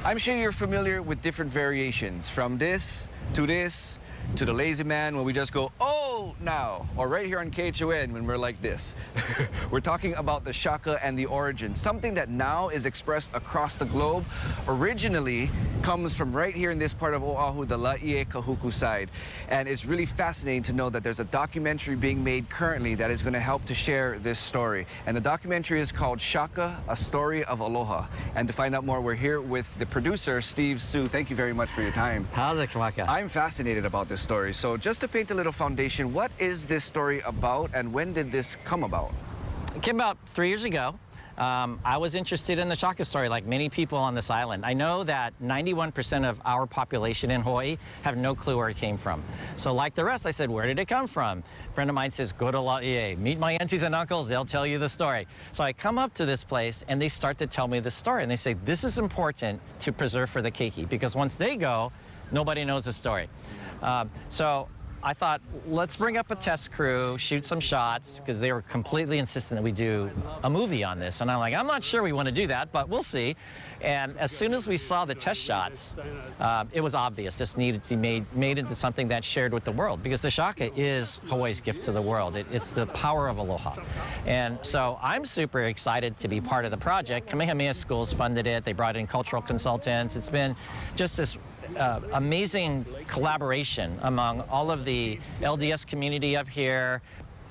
I'm sure you're familiar with different variations, from this to the lazy man when we just go, oh, now, or right here on KHON when we're like this. We're talking about the Shaka and the origin, something that now is expressed across the globe, originally comes from right here in this part of Oahu, the Laie Kahuku side. And it's really fascinating to know that there's a documentary being made currently that is going to help to share this story. And the documentary is called Shaka, A Story of Aloha. And to find out more, we're here with the producer, Steve Su. Thank you very much for your time. How's it, Shaka? I'm fascinated about this story. So just to paint a little foundation, what is this story about and when did this come about? It came about 3 years ago. I was interested in the Shaka story like many people on this island. I know that 91% of our population in Hawaii have no clue where it came from. So like the rest, I said, where did it come from? A friend of mine says, go to Laie, meet my aunties and uncles, they'll tell you the story. So I come up to this place and they start to tell me the story. And they say, this is important to preserve for the keiki, because once they go, nobody knows the story. So I thought, let's bring up a test crew, shoot some shots, because they were completely insistent that we do a movie on this. And I'm like, I'm not sure we want to do that, but we'll see. And as soon as we saw the test shots, it was obvious this needed to be made into something that's shared with the world, because the Shaka is Hawaii's gift to the world. It's the power of aloha. And so I'm super excited to be part of the project. Kamehameha Schools funded it. They brought in cultural consultants. It's been just this amazing collaboration among all of the LDS community up here,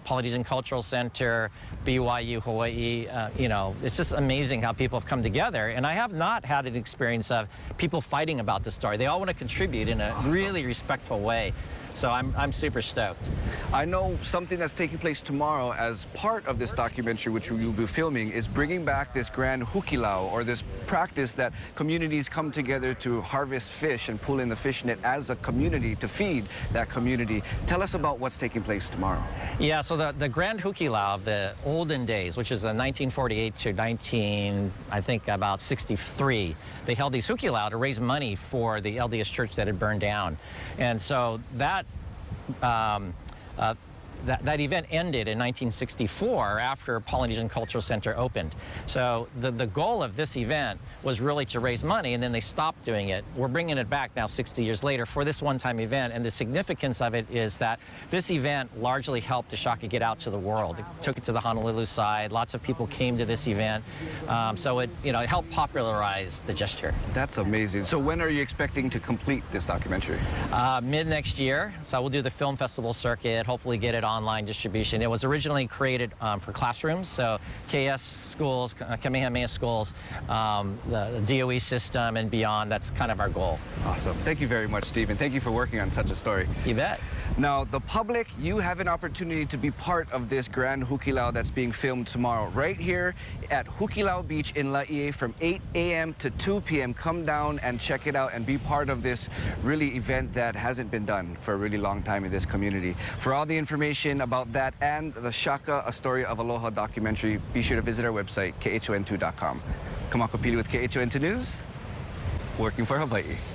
Polynesian Cultural Center, BYU Hawaii. You know, it's just amazing how people have come together. And I have not had an experience of people fighting about the story. They all want to contribute in a really respectful way. So I'm super stoked. I know something that's taking place tomorrow as part of this documentary, which we will be filming, is bringing back this grand hukilau, or this practice that communities come together to harvest fish and pull in the fish net as a community to feed that community. Tell us about what's taking place tomorrow. Yeah, so the grand hukilau of the olden days, which is the 1948 to I think about 63, they held these hukilau to raise money for the LDS church that had burned down. And so that that event ended in 1964 after Polynesian Cultural Center opened. So the goal of this event was really to raise money, and then they stopped doing it. We're bringing it back now 60 years later for this one-time event, and the significance of it is that this event largely helped the Shaka get out to the world. It took it to the Honolulu side. Lots of people came to this event, so it helped popularize the gesture. That's amazing. So when are you expecting to complete this documentary? Mid next year. So we'll do the film festival circuit, hopefully get it online distribution. It was originally created for classrooms, so KS schools, Kamehameha schools, the DOE system and beyond. That's kind of our goal. Awesome. Thank you very much, Steve, and thank you for working on such a story. You bet. Now, the public, you have an opportunity to be part of this grand hukilau that's being filmed tomorrow, right here at Hukilau Beach in Laie from 8 a.m. to 2 p.m. Come down and check it out and be part of this really event that hasn't been done for a really long time in this community. For all the information about that and the Shaka, A Story of Aloha documentary, be sure to visit our website, khon2.com. Kamako Pili with KHON2 News, working for Hawaii.